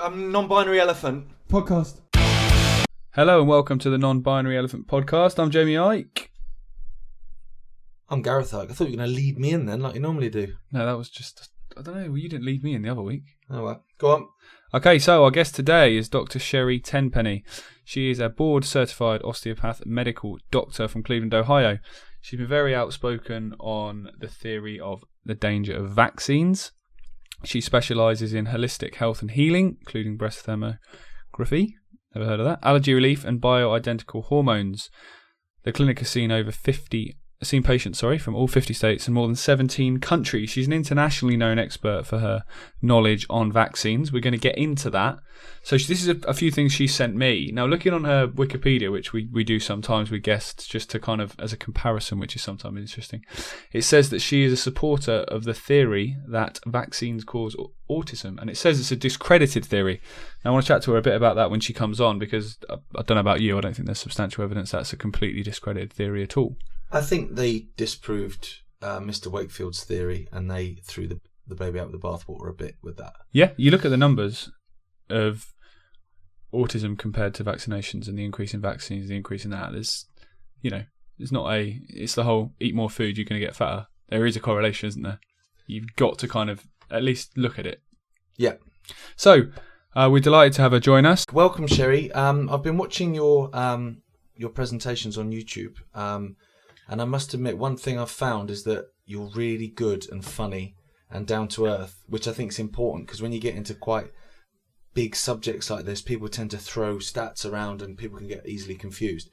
Non-binary elephant podcast. Hello and welcome to the Non-Binary Elephant Podcast. I'm Jamie Icke. I'm Gareth Icke. I thought you were going to lead me in then, like you normally do. No, that was just, I don't know, well, you didn't lead me in the other week. Oh well, go on. Okay, so our guest today is Dr. Sherri Tenpenny. She is a board-certified osteopath medical doctor from Cleveland, Ohio. She's been very outspoken on the theory of the danger of vaccines. She specialises in holistic health and healing, including breast thermography, never heard of that, allergy relief and bioidentical hormones. The clinic has seen patients from all 50 states and more than 17 countries. She's an internationally known expert for her knowledge on vaccines. We're going to get into that. So this is a few things she sent me. Now, looking on her Wikipedia, which we do sometimes with guests just to kind of as a comparison, which is sometimes interesting, it says that she is a supporter of the theory that vaccines cause autism. And it says it's a discredited theory. Now, I want to chat to her a bit about that when she comes on, because I don't know about you, I don't think there's substantial evidence that's a completely discredited theory at all. I think they disproved Mr. Wakefield's theory, and they threw the baby out with the bathwater a bit with that. Yeah, you look at the numbers of autism compared to vaccinations, and the increase in vaccines, the increase in that. It's the whole eat more food, you're going to get fatter. There is a correlation, isn't there? You've got to kind of at least look at it. Yeah. So we're delighted to have her join us. Welcome, Sherri. I've been watching your presentations on YouTube. And I must admit, one thing I've found is that you're really good and funny and down to earth, which I think is important, because when you get into quite big subjects like this, people tend to throw stats around and people can get easily confused.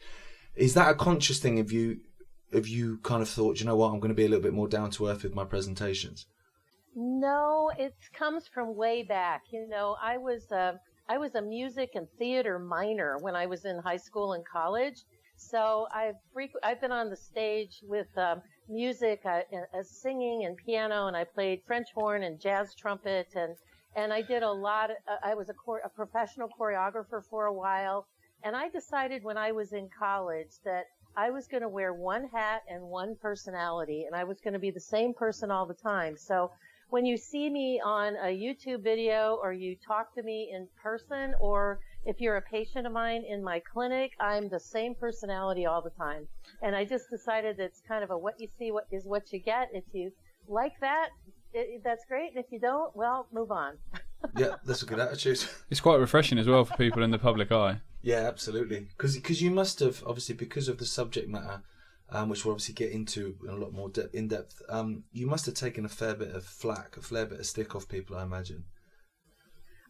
Is that a conscious thing? Have you kind of thought, you know what, I'm going to be a little bit more down to earth with my presentations? No, it comes from way back. I was a music and theater minor when I was in high school and college. So I've been on the stage with music, singing and piano, and I played French horn and jazz trumpet, and I did a lot. I was a professional choreographer for a while, and I decided when I was in college that I was going to wear one hat and one personality, and I was going to be the same person all the time. So when you see me on a YouTube video, or you talk to me in person, or if you're a patient of mine in my clinic, I'm the same personality all the time. And I just decided it's kind of a what you see is what you get. If you like that, that's great. And if you don't, well, move on. Yeah, that's a good attitude. It's quite refreshing as well for people in the public eye. Yeah, absolutely. Because you must have, obviously, because of the subject matter, which we'll obviously get into in a lot more in depth, you must have taken a fair bit of flack, a fair bit of stick off people, I imagine.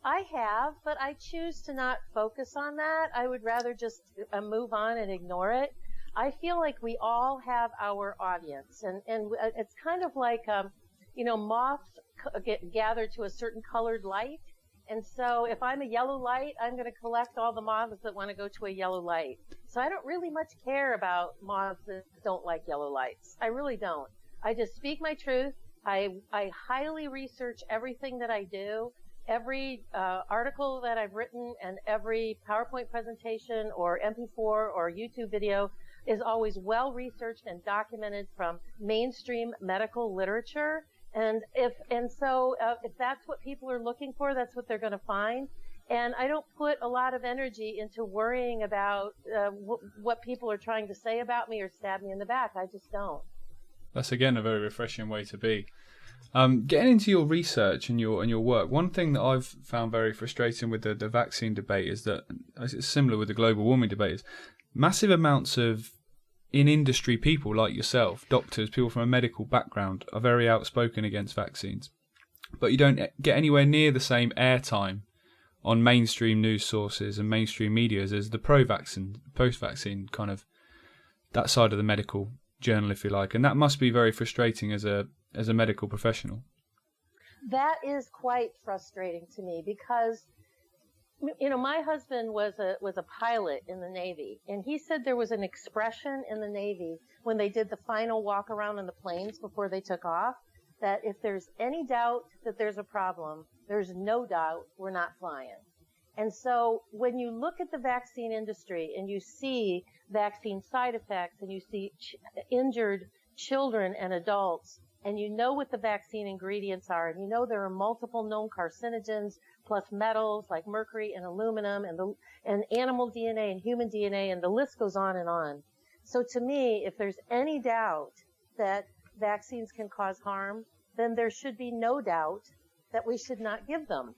I have, but I choose to not focus on that. I would rather just move on and ignore it. I feel like we all have our audience, and it's kind of like, moths gather to a certain colored light. And so if I'm a yellow light, I'm going to collect all the moths that want to go to a yellow light. So I don't really much care about moths that don't like yellow lights. I really don't. I just speak my truth. I highly research everything that I do. Every article that I've written and every PowerPoint presentation or MP4 or YouTube video is always well researched and documented from mainstream medical literature. And if that's what people are looking for, that's what they're going to find. And I don't put a lot of energy into worrying about what people are trying to say about me or stab me in the back. I just don't. That's, again, a very refreshing way to be. Getting into your research and your work, one thing that I've found very frustrating with the vaccine debate is that, it's similar with the global warming debate, is massive amounts of in-industry people like yourself, doctors, people from a medical background, are very outspoken against vaccines. But you don't get anywhere near the same airtime on mainstream news sources and mainstream media as the pro-vaccine, post-vaccine kind of, that side of the medical journal, if you like. And that must be very frustrating as a medical professional. That is quite frustrating to me because, my husband was a pilot in the Navy, and he said there was an expression in the Navy when they did the final walk around on the planes before they took off, that if there's any doubt that there's a problem, there's no doubt we're not flying. And so when you look at the vaccine industry and you see vaccine side effects and you see injured children and adults, and you know what the vaccine ingredients are, and you know there are multiple known carcinogens plus metals like mercury and aluminum and animal DNA and human DNA, and the list goes on and on. So to me, if there's any doubt that vaccines can cause harm, then there should be no doubt that we should not give them.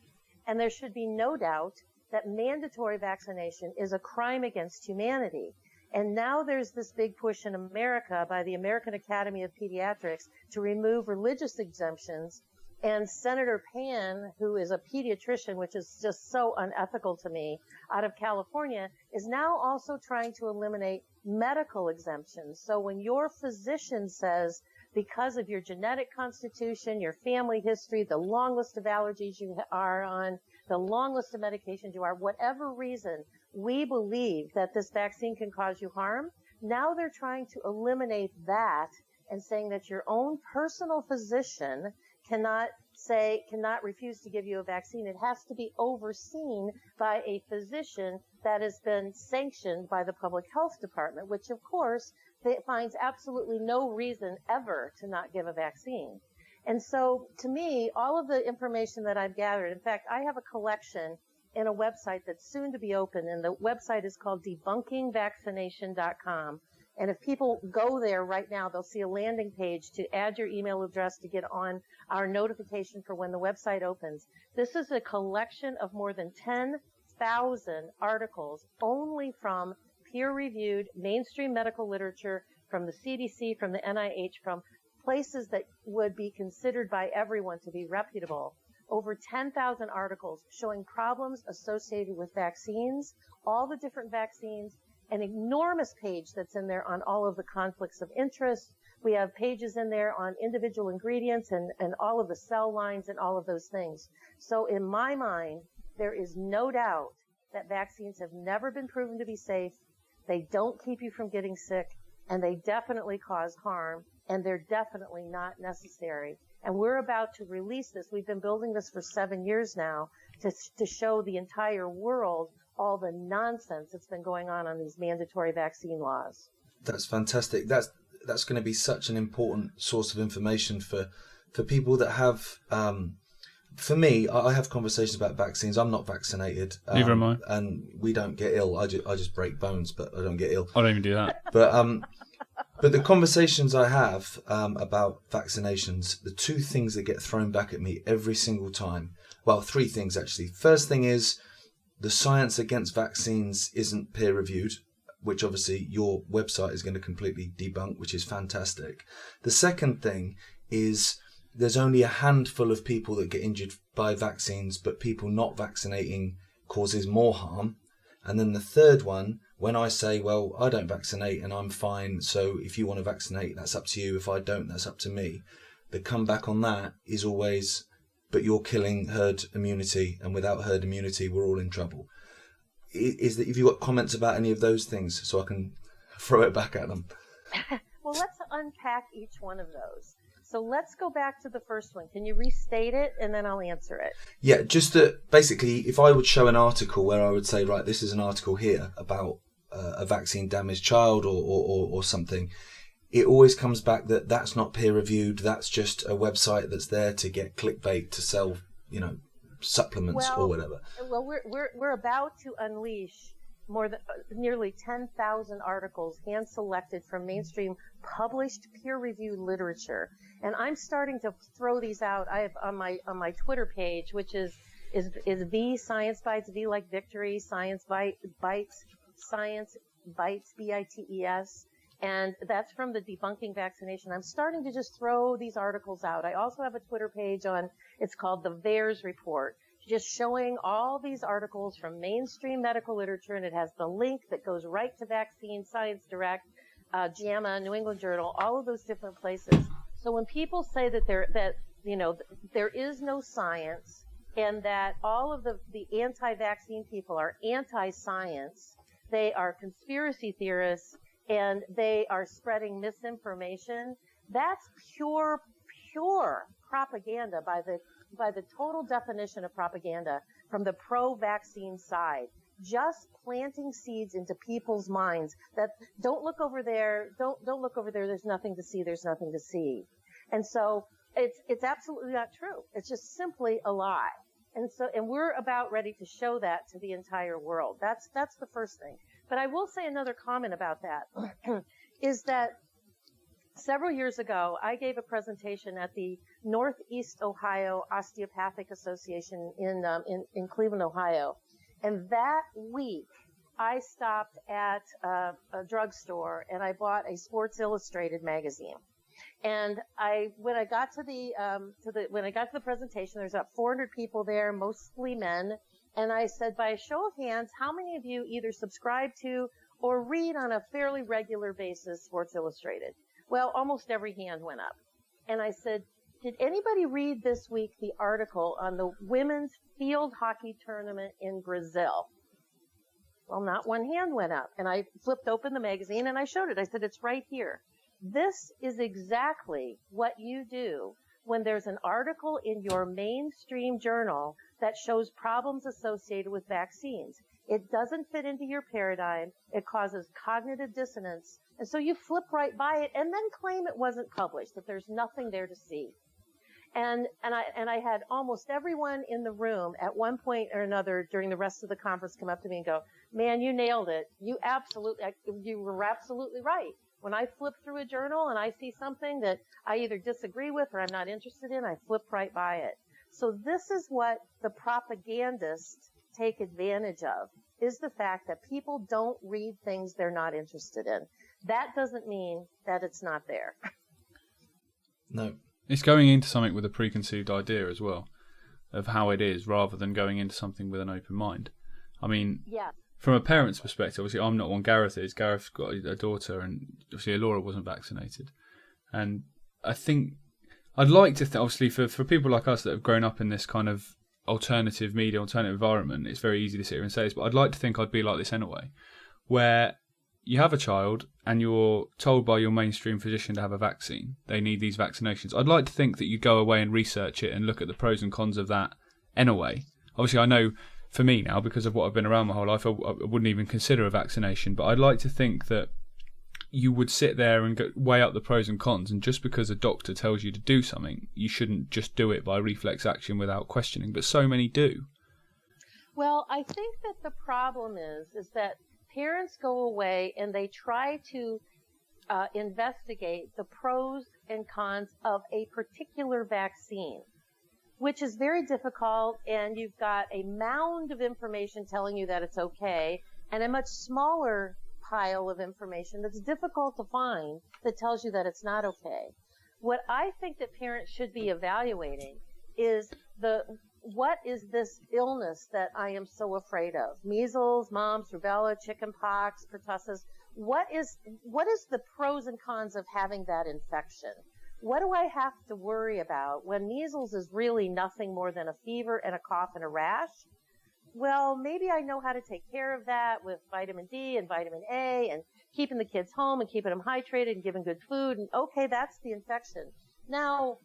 And there should be no doubt that mandatory vaccination is a crime against humanity. And now there's this big push in America by the American Academy of Pediatrics to remove religious exemptions. And Senator Pan, who is a pediatrician, which is just so unethical to me, out of California, is now also trying to eliminate medical exemptions. So when your physician says, because of your genetic constitution, your family history, the long list of allergies you are on, the long list of medications you are, whatever reason, we believe that this vaccine can cause you harm. Now they're trying to eliminate that and saying that your own personal physician cannot refuse to give you a vaccine. It has to be overseen by a physician that has been sanctioned by the public health department, which of course finds absolutely no reason ever to not give a vaccine. And so to me, all of the information that I've gathered, in fact, I have a collection in a website that's soon to be open, and the website is called debunkingvaccination.com. And if people go there right now, they'll see a landing page to add your email address to get on our notification for when the website opens. This is a collection of more than 10,000 articles only from peer-reviewed mainstream medical literature, from the CDC, from the NIH, from places that would be considered by everyone to be reputable. Over 10,000 articles showing problems associated with vaccines, all the different vaccines, an enormous page that's in there on all of the conflicts of interest. We have pages in there on individual ingredients and all of the cell lines and all of those things. So in my mind, there is no doubt that vaccines have never been proven to be safe. They don't keep you from getting sick, and they definitely cause harm, and they're definitely not necessary. And we're about to release this. We've been building this for 7 years now to show the entire world all the nonsense that's been going on these mandatory vaccine laws. That's fantastic. That's going to be such an important source of information for people that have. For me, I have conversations about vaccines. I'm not vaccinated. Neither am I. And we don't get ill. I just break bones, but I don't get ill. I don't even do that. But the conversations I have about vaccinations, the two things that get thrown back at me every single time, well, three things actually. First thing is the science against vaccines isn't peer-reviewed, which obviously your website is going to completely debunk, which is fantastic. The second thing is there's only a handful of people that get injured by vaccines, but people not vaccinating causes more harm. And then the third one, when I say, well, I don't vaccinate and I'm fine, so if you want to vaccinate, that's up to you. If I don't, that's up to me. The comeback on that is always, but you're killing herd immunity, and without herd immunity, we're all in trouble. Is that, if you've got comments about any of those things, so I can throw it back at them? Well, let's unpack each one of those. So let's go back to the first one. Can you restate it, and then I'll answer it? Yeah, just that basically, if I would show an article where I would say, right, this is an article here about a vaccine-damaged child or something, it always comes back that that's not peer-reviewed. That's just a website that's there to get clickbait to sell, supplements or whatever. Well, we're about to unleash more than nearly 10,000 articles hand-selected from mainstream published peer-reviewed literature. And I'm starting to throw these out. I have on my Twitter page, which is V Science Bites, V like victory, Science Bites, Science Bites, BITES. And that's from the Debunking Vaccination. I'm starting to just throw these articles out. I also have a Twitter page it's called the VAERS Report, just showing all these articles from mainstream medical literature, and it has the link that goes right to Vaccine, Science Direct, JAMA, New England Journal, all of those different places. So when people say that there is no science and that all of the anti-vaccine people are anti-science, they are conspiracy theorists, and they are spreading misinformation, that's pure propaganda by the total definition of propaganda from the pro-vaccine side. Just planting seeds into people's minds that don't look over there, there's nothing to see. And so it's absolutely not true. It's just simply a lie. And we're about ready to show that to the entire world. That's the first thing. But I will say another comment about that is that several years ago, I gave a presentation at the Northeast Ohio Osteopathic Association in Cleveland, Ohio. And that week, I stopped at a drugstore and I bought a Sports Illustrated magazine. And when I got to the presentation, there's about 400 people there, mostly men. And I said, by a show of hands, how many of you either subscribe to or read on a fairly regular basis Sports Illustrated? Well, almost every hand went up. And I said, did anybody read this week the article on the women's field hockey tournament in Brazil? Well, not one hand went up. And I flipped open the magazine and I showed it. I said, it's right here. This is exactly what you do when there's an article in your mainstream journal that shows problems associated with vaccines. It doesn't fit into your paradigm. It causes cognitive dissonance. And so you flip right by it and then claim it wasn't published, that there's nothing there to see. And I had almost everyone in the room at one point or another during the rest of the conference come up to me and go, man, you nailed it. You were absolutely right. When I flip through a journal and I see something that I either disagree with or I'm not interested in, I flip right by it. So this is what the propagandists take advantage of, is the fact that people don't read things they're not interested in. That doesn't mean that it's not there. No. It's going into something with a preconceived idea as well of how it is, rather than going into something with an open mind. I mean, yeah. From a parent's perspective, obviously I'm not one, Gareth is. Gareth's got a daughter, and obviously Laura wasn't vaccinated. And I think I'd like to obviously for people like us that have grown up in this kind of alternative media, alternative environment, it's very easy to sit here and say this, but I'd like to think I'd be like this anyway, where you have a child and you're told by your mainstream physician to have a vaccine. They need these vaccinations. I'd like to think that you go away and research it and look at the pros and cons of that anyway. Obviously, I know for me now, because of what I've been around my whole life, I wouldn't even consider a vaccination. But I'd like to think that you would sit there and weigh up the pros and cons. And just because a doctor tells you to do something, you shouldn't just do it by reflex action without questioning. But so many do. Well, I think that the problem is that parents go away and they try to investigate the pros and cons of a particular vaccine, which is very difficult, and you've got a mound of information telling you that it's okay, and a much smaller pile of information that's difficult to find that tells you that it's not okay. What I think that parents should be evaluating is what is this illness that I am so afraid of? Measles, mumps, rubella, chickenpox, pertussis. What is the pros and cons of having that infection? What do I have to worry about when measles is really nothing more than a fever and a cough and a rash? Well, maybe I know how to take care of that with vitamin D and vitamin A and keeping the kids home and keeping them hydrated and giving good food. And okay, that's the infection. Now,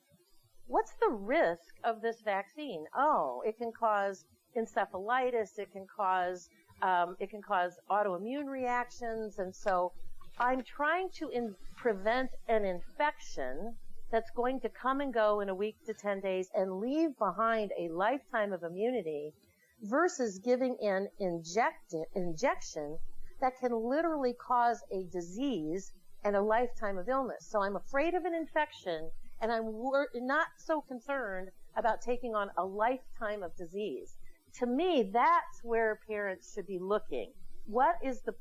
what's the risk of this vaccine? Oh, it can cause encephalitis. It can cause autoimmune reactions. And so I'm trying to prevent an infection that's going to come and go in a week to 10 days and leave behind a lifetime of immunity versus giving an injection that can literally cause a disease and a lifetime of illness. So I'm afraid of an infection, and I'm not so concerned about taking on a lifetime of disease. To me, that's where parents should be looking. What is the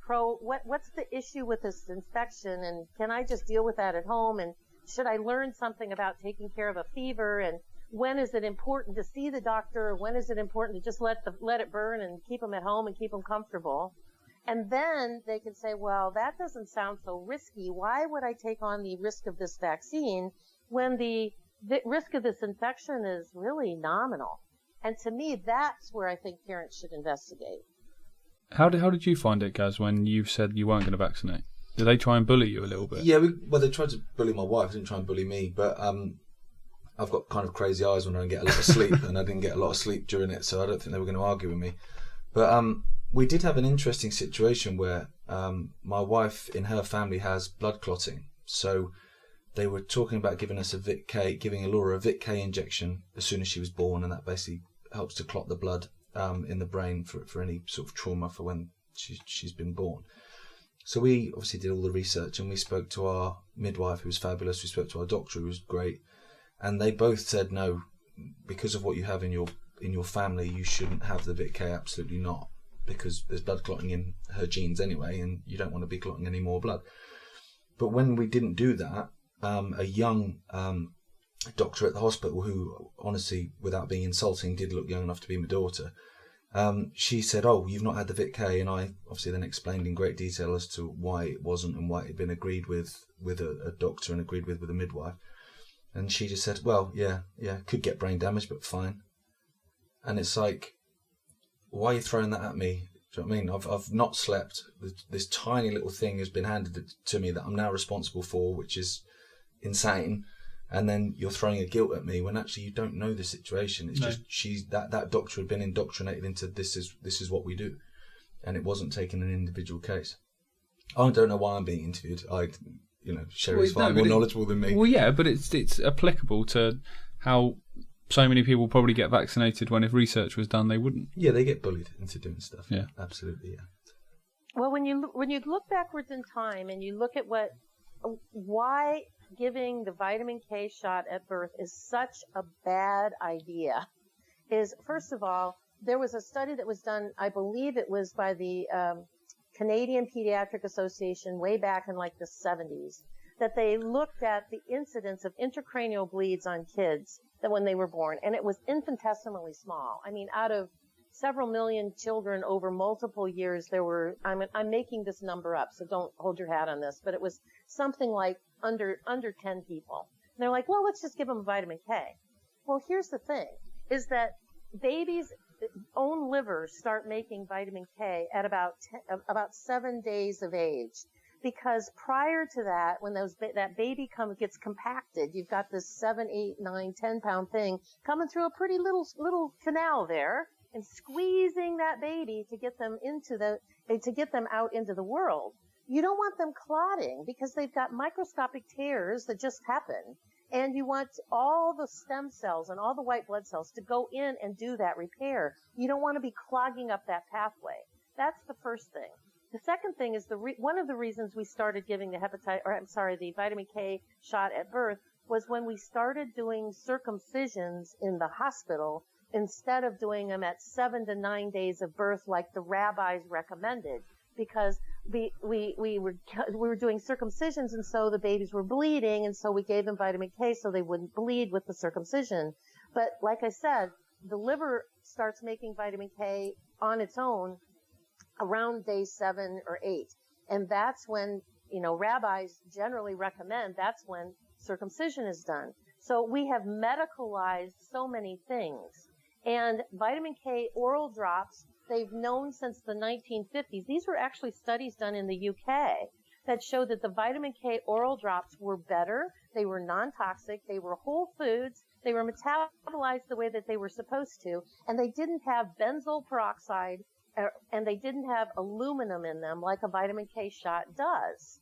what's the issue with this infection, and can I just deal with that at home? And should I learn something about taking care of a fever? And when is it important to see the doctor? Or when is it important to just let it burn and keep them at home and keep them comfortable? And then they can say, well, that doesn't sound so risky. Why would I take on the risk of this vaccine when the risk of this infection is really nominal? And to me, that's where I think parents should investigate. How did you find it, Gaz, when you said you weren't going to vaccinate? Did they try and bully you a little bit? Yeah, they tried to bully my wife. They didn't try and bully me, but I've got kind of crazy eyes when I don't get a lot of sleep, and I didn't get a lot of sleep during it, so I don't think they were going to argue with me. But we did have an interesting situation where my wife in her family has blood clotting, so they were talking about giving us giving Laura a Vic K injection as soon as she was born, and that basically helps to clot the blood in the brain for any sort of trauma for when she's been born. So we obviously did all the research, and we spoke to our midwife, who was fabulous. We spoke to our doctor, who was great, and they both said no, because of what you have in your family, you shouldn't have the Vic K. Absolutely not, because there's blood clotting in her genes anyway, and you don't want to be clotting any more blood. But when we didn't do that, a young doctor at the hospital, who honestly, without being insulting, did look young enough to be my daughter, she said, "Oh, you've not had the Vic K," and I obviously then explained in great detail as to why it wasn't and why it had been agreed with a doctor and agreed with a midwife. And she just said, "Well, yeah, could get brain damage, but fine." And it's like, why are you throwing that at me? Do you know what I mean? I've not slept. This tiny little thing has been handed to me that I'm now responsible for, which is insane. And then you're throwing a guilt at me when actually you don't know the situation. It's just that doctor had been indoctrinated into this is what we do, and it wasn't taking an individual case. I don't know why I'm being interviewed. Sherri's far more knowledgeable than me. Well, yeah, but it's applicable to how so many people probably get vaccinated when if research was done, they wouldn't. Yeah, they get bullied into doing stuff. Yeah, absolutely. Yeah. Well, when you look backwards in time and you look at why giving the vitamin K shot at birth is such a bad idea, is first of all, there was a study that was done, I believe it was by the Canadian Pediatric Association way back in like the 70s, that they looked at the incidence of intracranial bleeds on kids that when they were born, and it was infinitesimally small. I mean, out of several million children over multiple years, there were, I'm making this number up, so don't hold your hat on this, but it was something like under 10 people. And they're like, well, let's just give them vitamin K. Well, here's the thing, is that babies' own livers start making vitamin K at about 7 days of age. Because prior to that, when that baby gets compacted, you've got this 7, 8, 9, 10 pound thing coming through a pretty little canal there and squeezing that baby to get them out into the world. You don't want them clotting because they've got microscopic tears that just happen. And you want all the stem cells and all the white blood cells to go in and do that repair. You don't want to be clogging up that pathway. That's the first thing. The second thing is one of the reasons we started giving the vitamin K shot at birth was when we started doing circumcisions in the hospital instead of doing them at 7 to 9 days of birth like the rabbis recommended, because we were doing circumcisions and so the babies were bleeding, and so we gave them vitamin K so they wouldn't bleed with the circumcision. But like I said, the liver starts making vitamin K on its own around day 7 or 8. And that's when, rabbis generally recommend that's when circumcision is done. So we have medicalized so many things. And vitamin K oral drops, they've known since the 1950s. These were actually studies done in the UK that showed that the vitamin K oral drops were better. They were non-toxic. They were whole foods. They were metabolized the way that they were supposed to. And they didn't have benzoyl peroxide and they didn't have aluminum in them like a vitamin K shot does.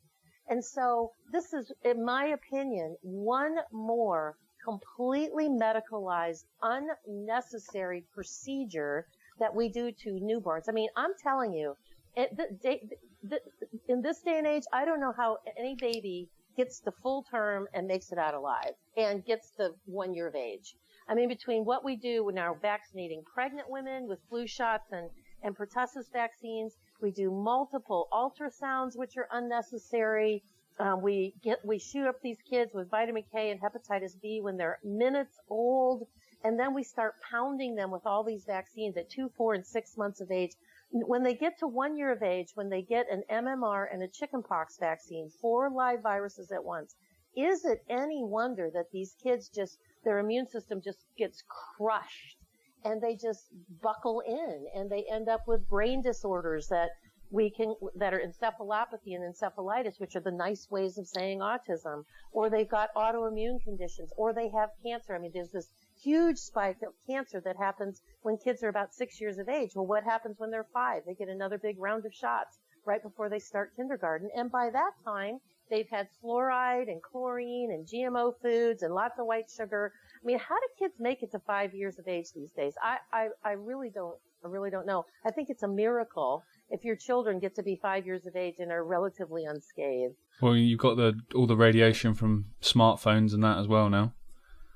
And so this is, in my opinion, one more completely medicalized, unnecessary procedure that we do to newborns. I mean, I'm telling you, in this day and age, I don't know how any baby gets the full term and makes it out alive and gets the 1 year of age. I mean, between what we do when we're vaccinating pregnant women with flu shots and pertussis vaccines, we do multiple ultrasounds, which are unnecessary. We shoot up these kids with vitamin K and hepatitis B when they're minutes old, and then we start pounding them with all these vaccines at 2, 4, and 6 months of age. When they get to 1 year of age, when they get an MMR and a chickenpox vaccine, 4 live viruses at once, is it any wonder that these kids their immune system just gets crushed? And they just buckle in, and they end up with brain disorders that are encephalopathy and encephalitis, which are the nice ways of saying autism, or they've got autoimmune conditions, or they have cancer. I mean, there's this huge spike of cancer that happens when kids are about 6 years of age. Well, what happens when they're 5? They get another big round of shots. right before they start kindergarten. And by that time, they've had fluoride and chlorine and GMO foods and lots of white sugar. I mean, how do kids make it to 5 years of age these days? I really don't know. I think it's a miracle if your children get to be 5 years of age and are relatively unscathed. Well, you've got all the radiation from smartphones and that as well now.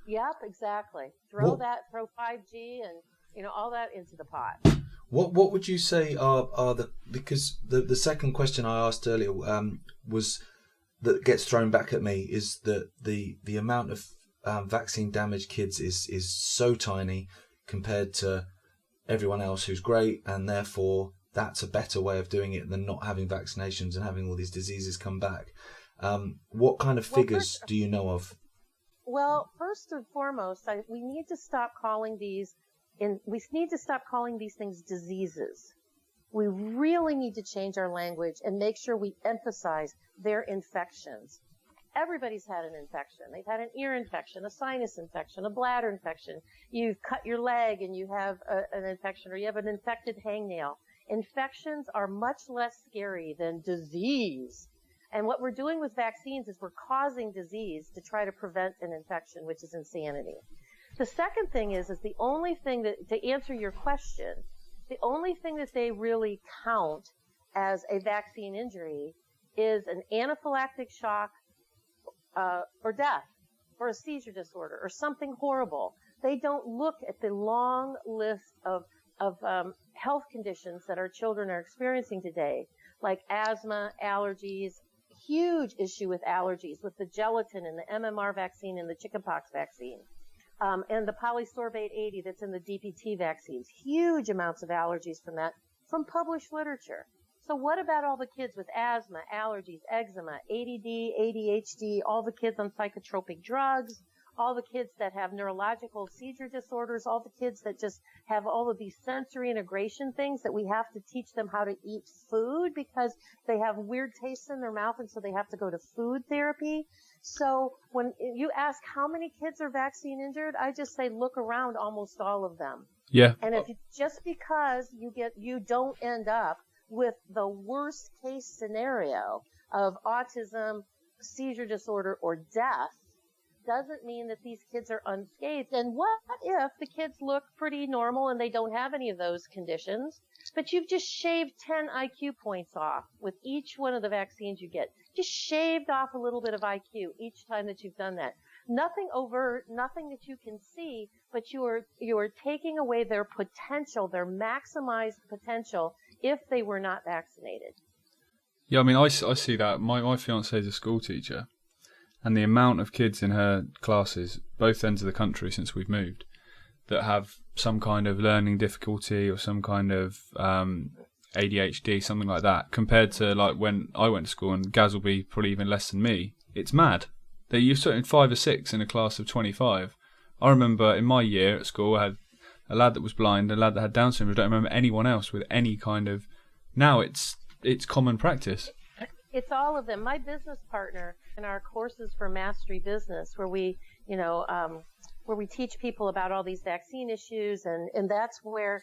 Yep, exactly. Throw 5G and all that into the pot. What would you say are because the second question I asked earlier was that gets thrown back at me is that the amount of vaccine damaged kids is so tiny compared to everyone else who's great, and therefore that's a better way of doing it than not having vaccinations and having all these diseases come back. What kind of figures do you know of? Well, first and foremost, we need to stop calling these things diseases. We really need to change our language and make sure we emphasize they're infections. Everybody's had an infection. They've had an ear infection, a sinus infection, a bladder infection. You've cut your leg and you have an infection, or you have an infected hangnail. Infections are much less scary than disease. And what we're doing with vaccines is we're causing disease to try to prevent an infection, which is insanity. The second thing is the only thing that, to answer your question, the only thing that they really count as a vaccine injury is an anaphylactic shock, or death, or a seizure disorder, or something horrible. They don't look at the long list of health conditions that our children are experiencing today, like asthma, allergies, huge issue with allergies, with the gelatin and the MMR vaccine and the chickenpox vaccine, and the polysorbate 80 that's in the DPT vaccines. Huge amounts of allergies from that, from published literature. So what about all the kids with asthma, allergies, eczema, ADD, ADHD, all the kids on psychotropic drugs, all the kids that have neurological seizure disorders, all the kids that just have all of these sensory integration things that we have to teach them how to eat food because they have weird tastes in their mouth and so they have to go to food therapy. So when you ask how many kids are vaccine injured, I just say look around, almost all of them. Yeah. And if just because you don't end up with the worst case scenario of autism, seizure disorder, or death, doesn't mean that these kids are unscathed. And what if the kids look pretty normal and they don't have any of those conditions, but you've just shaved 10 IQ points off with each one of the vaccines you get? Just shaved off a little bit of IQ each time that you've done that. Nothing overt, nothing that you can see, but you are taking away their potential, their maximized potential if they were not vaccinated. Yeah, I mean, I see that. My fiancée is a school teacher, and the amount of kids in her classes, both ends of the country since we've moved, that have some kind of learning difficulty or some kind of ADHD, something like that, compared to like when I went to school, and Gaz will be probably even less than me. It's mad. That you're certain 5 or 6 in a class of 25. I remember in my year at school, I had a lad that was blind, a lad that had Down syndrome. I don't remember anyone else with any kind of. Now it's common practice. It's all of them. My business partner in our courses for Mastery Business, where we teach people about all these vaccine issues, and that's where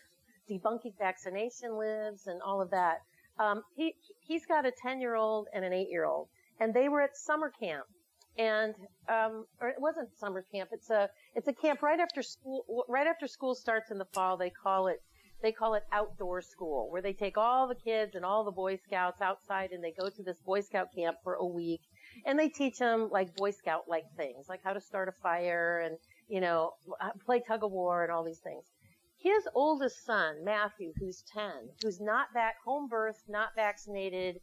debunking vaccination lives and all of that. He's got a 10-year-old and an 8-year-old, and they were at summer camp. And or it wasn't summer camp. It's a camp right after school. Right after school starts in the fall, they call it outdoor school, where they take all the kids and all the Boy Scouts outside, and they go to this Boy Scout camp for a week, and they teach them like Boy Scout like things, like how to start a fire and play tug of war and all these things. His oldest son, Matthew, who's 10, who's not home birth, not vaccinated,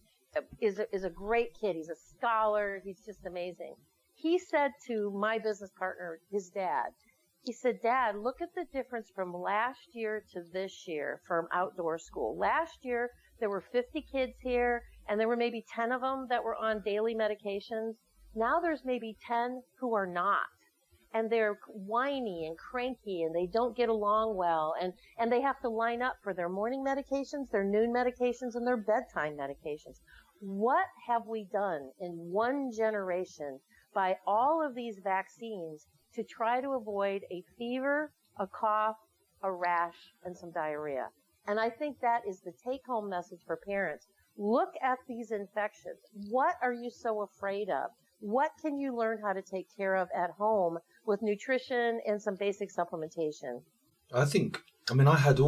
is a great kid. He's a scholar. He's just amazing. He said to my business partner, his dad, he said, "Dad, look at the difference from last year to this year from outdoor school. Last year, there were 50 kids here, and there were maybe 10 of them that were on daily medications. Now there's maybe 10 who are not. And they're whiny and cranky, and they don't get along well, and they have to line up for their morning medications, their noon medications, and their bedtime medications. What have we done in one generation by all of these vaccines to try to avoid a fever, a cough, a rash, and some diarrhea?" And I think that is the take-home message for parents. Look at these infections. What are you so afraid of? What can you learn how to take care of at home with nutrition and some basic supplementation? I had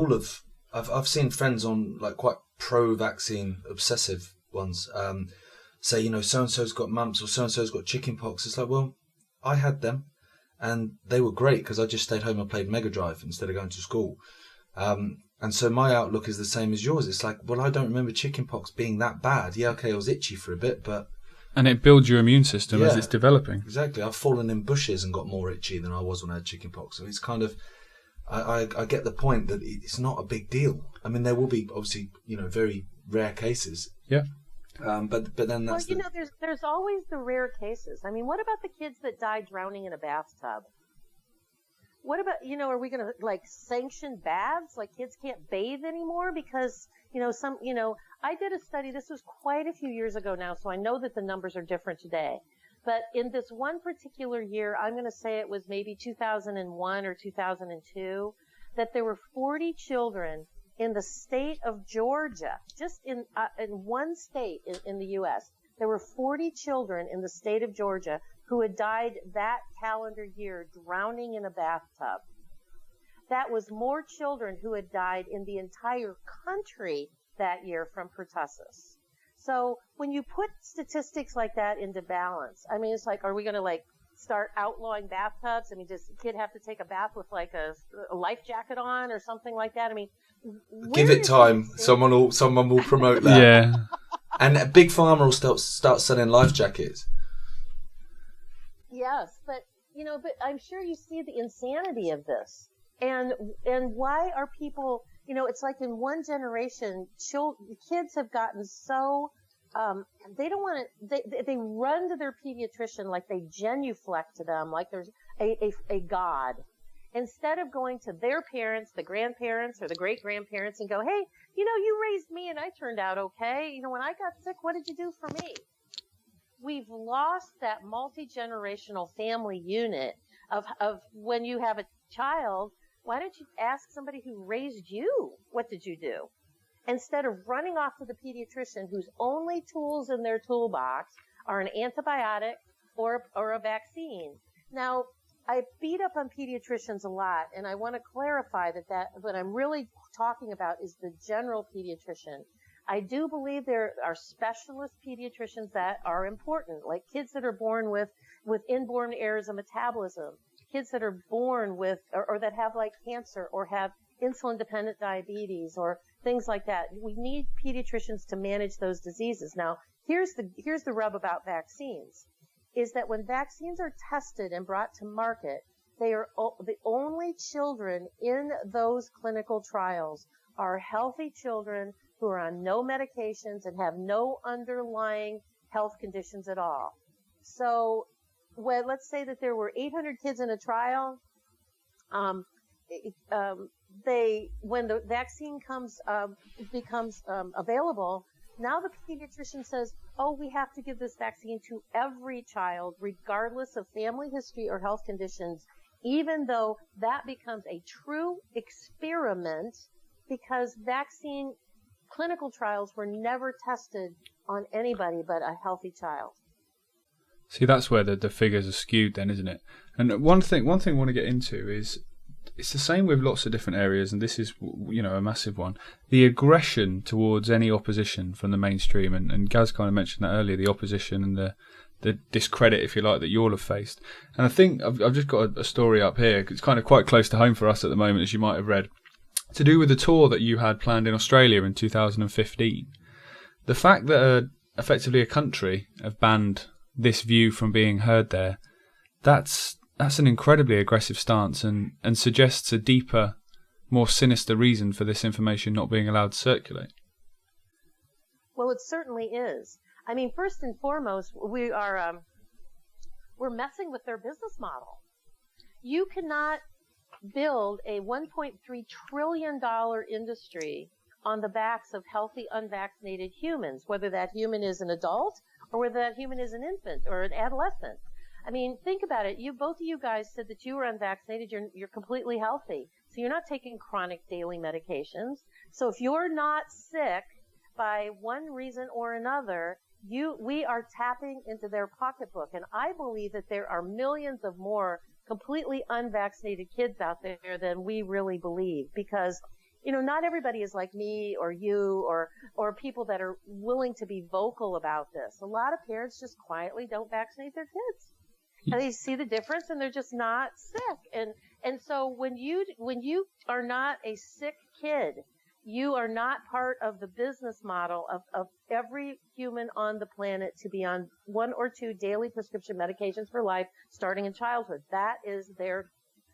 I've seen friends on like quite pro-vaccine obsessive ones say, so-and-so's got mumps or so-and-so's got chickenpox. It's like, well, I had them and they were great because I just stayed home and played Mega Drive instead of going to school. And so my outlook is the same as yours. It's like, well, I don't remember chickenpox being that bad. Yeah, okay, I was itchy for a bit, but... And it builds your immune system as it's developing. Exactly. I've fallen in bushes and got more itchy than I was when I had chickenpox. So it's kind of... I get the point that it's not a big deal. I mean, there will be, obviously, very rare cases. Yeah. But then that's... Well, there's always the rare cases. I mean, what about the kids that died drowning in a bathtub? What about, are we going to sanction baths? Like kids can't bathe anymore because, I did a study. This was quite a few years ago now, so I know that the numbers are different today. But in this one particular year, I'm going to say it was maybe 2001 or 2002, that there were 40 children in the state of Georgia, just in one state in the U.S. There were 40 children in the state of Georgia who had died that calendar year drowning in a bathtub. That was more children who had died in the entire country that year from pertussis. So when you put statistics like that into balance, I mean, it's like, are we going to start outlawing bathtubs? I mean, does the kid have to take a bath with a life jacket on or something like that? I mean, give it time. Someone will promote that. Yeah. And Big Pharma will start selling life jackets. Yes, but I'm sure you see the insanity of this, and why are people? It's like in one generation, kids have gotten so they don't want to. They run to their pediatrician like they genuflect to them, like there's a god, instead of going to their parents, the grandparents, or the great grandparents, and go, hey, you raised me and I turned out okay. When I got sick, what did you do for me? We've lost that multi-generational family unit of when you have a child, why don't you ask somebody who raised you, what did you do? Instead of running off to the pediatrician whose only tools in their toolbox are an antibiotic or a vaccine. Now, I beat up on pediatricians a lot, and I want to clarify that what I'm really talking about is the general pediatrician. I do believe there are specialist pediatricians that are important, like kids that are born with inborn errors of metabolism, kids that are born with, or that have cancer or have insulin-dependent diabetes or things like that. We need pediatricians to manage those diseases. Now, here's the rub about vaccines, is that when vaccines are tested and brought to market, they are the only children in those clinical trials are healthy children who are on no medications and have no underlying health conditions at all. So, let's say that there were 800 kids in a trial. When the vaccine becomes available, now the pediatrician says, oh, we have to give this vaccine to every child, regardless of family history or health conditions, even though that becomes a true experiment, because vaccine clinical trials were never tested on anybody but a healthy child. See, that's where the figures are skewed then, isn't it? And one thing I want to get into is it's the same with lots of different areas, and this is, a massive one. The aggression towards any opposition from the mainstream, and Gaz kind of mentioned that earlier, the opposition and the discredit, if you like, that you all have faced. And I think I've just got a story up here. It's kind of quite close to home for us at the moment, as you might have read, to do with the tour that you had planned in Australia in 2015. The fact that effectively a country have banned this view from being heard there, that's an incredibly aggressive stance and suggests a deeper, more sinister reason for this information not being allowed to circulate. Well, it certainly is. I mean, first and foremost, we're messing with their business model. You cannot build a $1.3 trillion industry on the backs of healthy, unvaccinated humans, whether that human is an adult or whether that human is an infant or an adolescent. I mean, think about it. Both of you guys said that you were unvaccinated. You're completely healthy. So you're not taking chronic daily medications. So if you're not sick, by one reason or another, we are tapping into their pocketbook. And I believe that there are millions of more completely unvaccinated kids out there than we really believe, because not everybody is like me or you or people that are willing to be vocal about this. A lot of parents just quietly don't vaccinate their kids. And they see the difference and they're just not sick. And so when you are not a sick kid, you are not part of the business model of every human on the planet to be on 1 or 2 daily prescription medications for life starting in childhood. That is their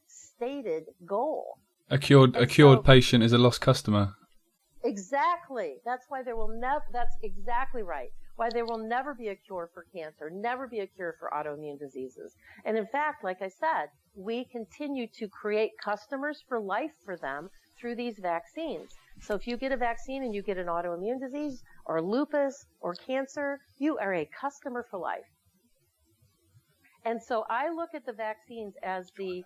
stated goal. A cured patient is a lost customer. Exactly. That's why that's exactly right. Why there will never be a cure for cancer, never be a cure for autoimmune diseases. And in fact, like I said, we continue to create customers for life for them through these vaccines. So if you get a vaccine and you get an autoimmune disease or lupus or cancer, you are a customer for life. And so I look at the vaccines as the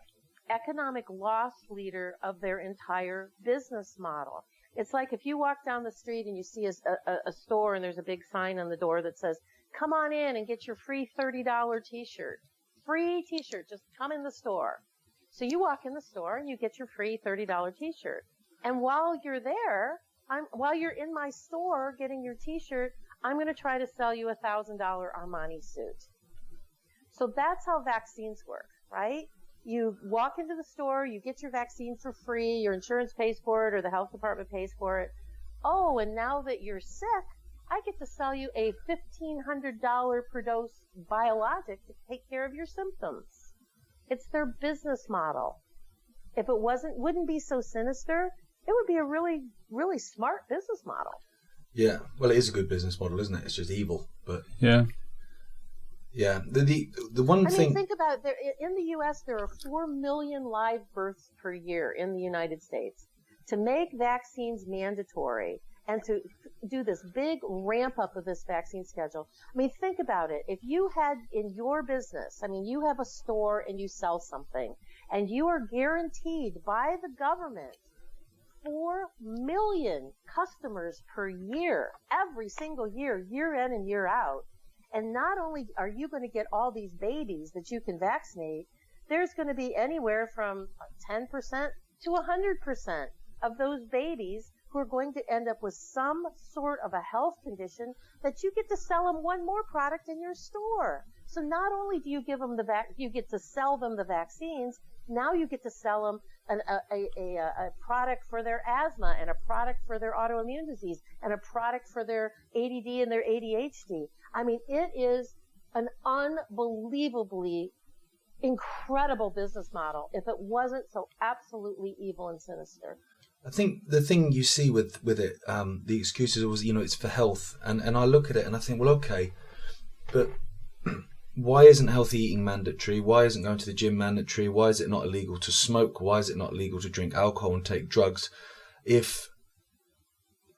economic loss leader of their entire business model. It's like if you walk down the street and you see a store and there's a big sign on the door that says, come on in and get your free $30 t-shirt. Free t-shirt, just come in the store. So you walk in the store and you get your free $30 t-shirt. And while you're there, while you're in my store getting your t-shirt, I'm going to try to sell you a $1,000 Armani suit. So that's how vaccines work, right? You walk into the store, you get your vaccine for free, your insurance pays for it or the health department pays for it. Oh, and now that you're sick, I get to sell you a $1,500 per dose biologic to take care of your symptoms. It's their business model. If it wouldn't be so sinister, it would be a really, really smart business model. Yeah, well, it is a good business model, isn't it? It's just evil, but yeah. Yeah, the one thing. I mean, think about it. In the U.S., there are 4 million live births per year in the United States. To make vaccines mandatory and to do this big ramp up of this vaccine schedule, I mean, think about it. If you had in your business, I mean, you have a store and you sell something, and you are guaranteed by the government 4 million customers per year, every single year, year in and year out. And not only are you going to get all these babies that you can vaccinate, there's going to be anywhere from 10% to 100% of those babies who are going to end up with some sort of a health condition that you get to sell them one more product in your store. So not only do you give them you get to sell them the vaccines, now you get to sell them a product for their asthma and a product for their autoimmune disease and a product for their ADD and their ADHD. I mean, it is an unbelievably incredible business model if it wasn't so absolutely evil and sinister. I think the thing you see with it, the excuses was, it's for health. And I look at it and I think, well, okay, but why isn't healthy eating mandatory? Why isn't going to the gym mandatory? Why is it not illegal to smoke? Why is it not illegal to drink alcohol and take drugs if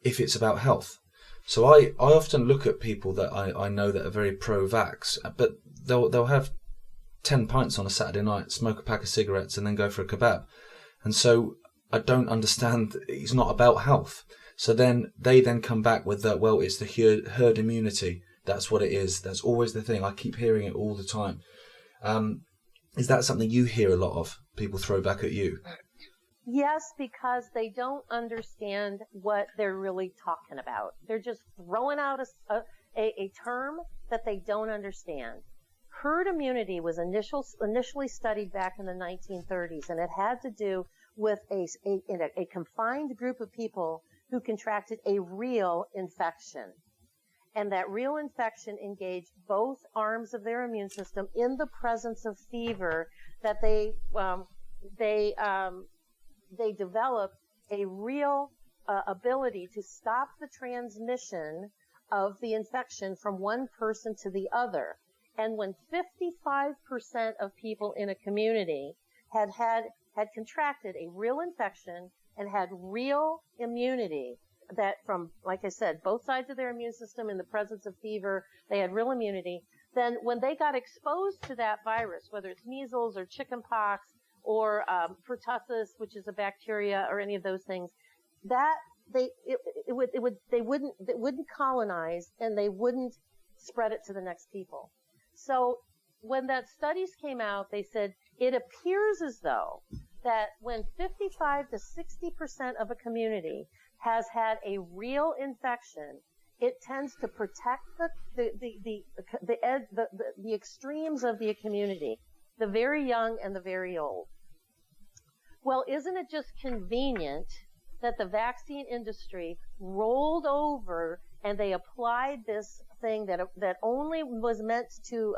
it's about health? So I often look at people that I know that are very pro-vax, but they'll have 10 pints on a Saturday night, smoke a pack of cigarettes and then go for a kebab. And so I don't understand, it's not about health. So then they come back with that, well, it's the herd immunity. That's what it is. That's always the thing. I keep hearing it all the time. Is that something you hear a lot of, people throw back at you? Yes, because they don't understand what they're really talking about. They're just throwing out a term that they don't understand. Herd immunity was initially studied back in the 1930s, and it had to do with a confined group of people who contracted a real infection. And that real infection engaged both arms of their immune system in the presence of fever, that they developed a real ability to stop the transmission of the infection from one person to the other. And when 55% of people in a community had contracted a real infection and had real immunity, that from, like I said, both sides of their immune system in the presence of fever, they had real immunity, then when they got exposed to that virus, whether it's measles or chickenpox or pertussis, which is a bacteria, or any of those things, that they wouldn't colonize, and they wouldn't spread it to the next people. So when that studies came out, they said it appears as though that when 55 to 60% of a community has had a real infection, it tends to protect the extremes of the community, the very young and the very old. Well, isn't it just convenient that the vaccine industry rolled over and they applied this thing that only was meant to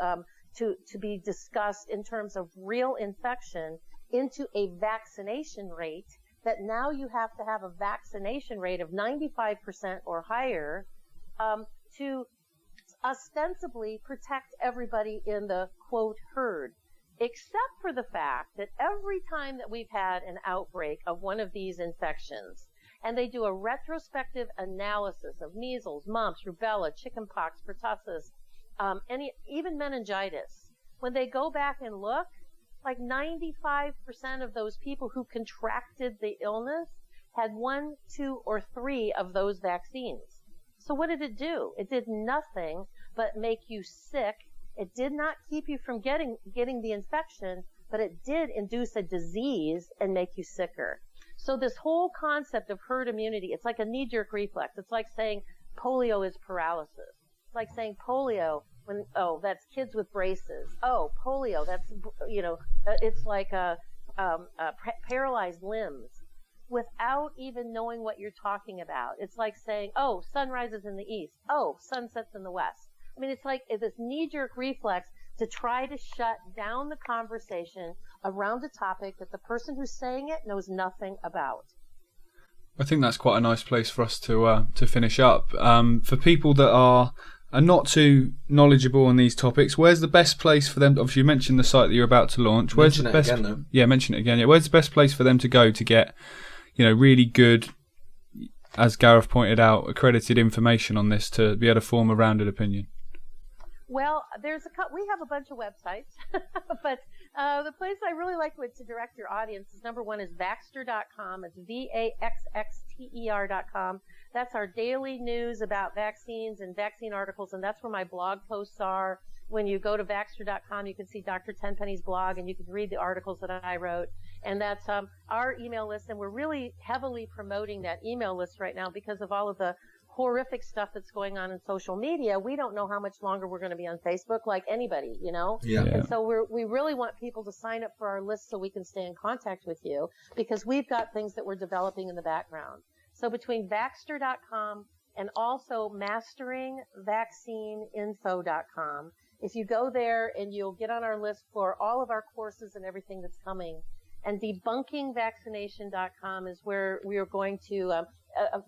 be discussed in terms of real infection into a vaccination rate, that now you have to have a vaccination rate of 95% or higher to ostensibly protect everybody in the, quote, herd, except for the fact that every time that we've had an outbreak of one of these infections, and they do a retrospective analysis of measles, mumps, rubella, chickenpox, pertussis, even meningitis, when they go back and look, like 95% of those people who contracted the illness had 1, 2, or 3 of those vaccines. So what did it do? It did nothing but make you sick. It did not keep you from getting the infection, but it did induce a disease and make you sicker. So this whole concept of herd immunity, it's like a knee-jerk reflex. It's like saying polio is paralysis. It's like saying polio that's kids with braces. Oh, polio, that's, it's like paralyzed limbs, without even knowing what you're talking about. It's like saying, oh, sun rises in the east. Oh, sun sets in the west. I mean, it's like this knee-jerk reflex to try to shut down the conversation around a topic that the person who's saying it knows nothing about. I think that's quite a nice place for us to finish up. For people that are not too knowledgeable on these topics, where's the best place for them? Obviously, you mentioned the site that you're about to launch. Where's the best? Again, yeah, mention it again. Yeah, where's the best place for them to go to get, really good, as Gareth pointed out, accredited information on this to be able to form a rounded opinion? Well, we have a bunch of websites, but the place I really like to direct your audience is, number one, is Vaxxter.com. It's VAXXTER.com. That's our daily news about vaccines and vaccine articles, and that's where my blog posts are. When you go to Vaxxter.com, you can see Dr. Tenpenny's blog, and you can read the articles that I wrote. And that's our email list, and we're really heavily promoting that email list right now because of all of the horrific stuff that's going on in social media. We don't know how much longer we're going to be on Facebook, like anybody, Yeah. And so we really want people to sign up for our list so we can stay in contact with you, because we've got things that we're developing in the background. So between Vaxxter.com and also masteringvaccineinfo.com, if you go there and you'll get on our list for all of our courses and everything that's coming. And debunkingvaccination.com is where we are going to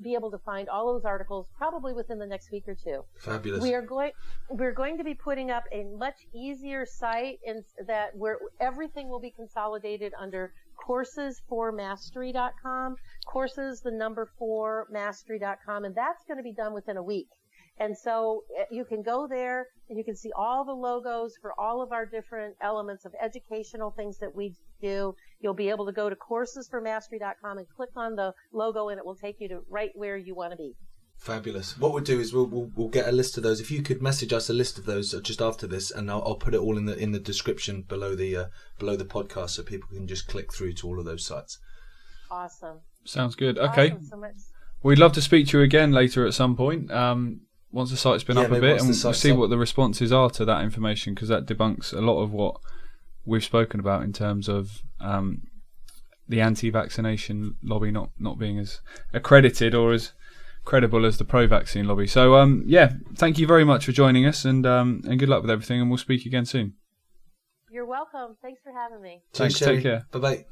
be able to find all those articles probably within the next week or two. Fabulous. We're going to be putting up a much easier site where everything will be consolidated under coursesformastery.com, courses4mastery.com, and that's going to be done within a week. And so you can go there and you can see all the logos for all of our different elements of educational things that we do. You'll be able to go to coursesformastery.com and click on the logo, and it will take you to right where you want to be. Fabulous. What we'll do is we'll get a list of those. If you could message us a list of those just after this, and I'll put it all in the description below the podcast, so people can just click through to all of those sites. Awesome. Sounds good. Okay. Awesome. So much. We'd love to speak to you again later at some point. Once the site's been up a bit, and we'll see what the responses are to that information, because that debunks a lot of what we've spoken about in terms of the anti-vaccination lobby not being as accredited or as credible as the pro-vaccine lobby. So thank you very much for joining us, and good luck with everything, and we'll speak again soon. You're welcome. Thanks for having me. Thanks. Take care. Bye-bye.